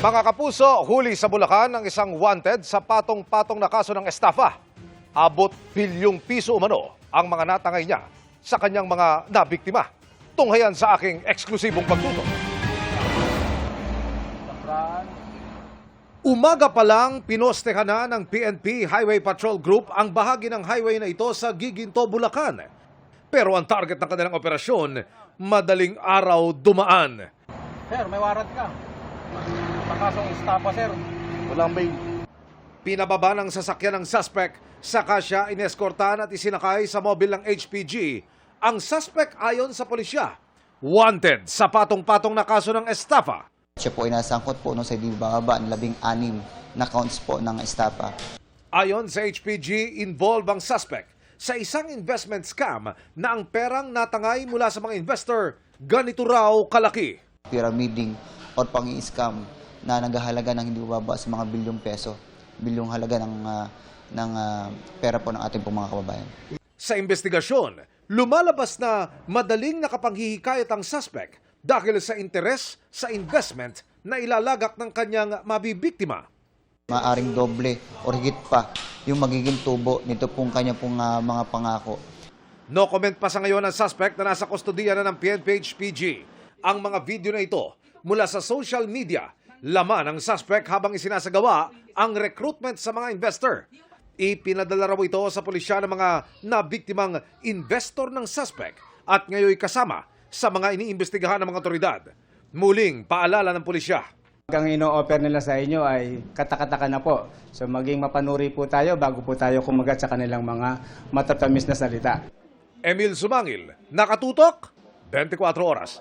Mga kapuso, huli sa Bulacan ang isang wanted sa patong-patong na kaso ng estafa. Abot bilyong piso umano ang mga natangay niya sa kanyang mga nabiktima. Tunghayan sa aking eksklusibong pagtutok. Umaga pa lang, pinostehan na ng PNP Highway Patrol Group ang bahagi ng highway na ito sa Giginto, Bulacan. Pero ang target ng kanilang operasyon, madaling araw dumaan. Sir, may warrant ka. Pakasong istapa, sir. Walang bail. Pinababa ng sasakyan ng suspect, saka siya ineskortahan at isinakay sa mobil ng HPG. Ang suspect ayon sa pulisya, wanted sa patong-patong na kaso ng estafa. Siya po ay nasangkot po sa ibababa ng 16 na counts po ng estafa. Ayon sa HPG, involved ang suspect sa isang investment scam na ang perang natangay mula sa mga investor, ganito raw kalaki. Pyramiding or pang-i-scam na naghahalaga ng hindi bababa sa mga bilyong peso, bilyong halaga ng pera po ng ating pong mga kababayan. Sa investigasyon, lumalabas na madaling nakapanghihikayat ang suspect dahil sa interes sa investment na ilalagak ng kanyang mabibiktima. Maaring doble o higit pa yung magiging tubo nito pong kanya pong mga pangako. No comment pa sa ngayon ang suspect na nasa kustodiya na ng PNP HPG. Ang mga video na ito mula sa social media, laman ng suspect habang isinasagawa ang recruitment sa mga investor. Ipinadala raw ito sa pulisya ng mga nabiktimang investor ng suspect at ngayon kasama sa mga iniimbestigahan ng mga otoridad. Muling paalala ng pulisya. Ang ino-offer nila sa inyo ay katakataka na po. So maging mapanuri po tayo bago po tayo kumagat sa kanilang mga matatamis na salita. Emil Sumangil, Nakatutok, 24 Oras.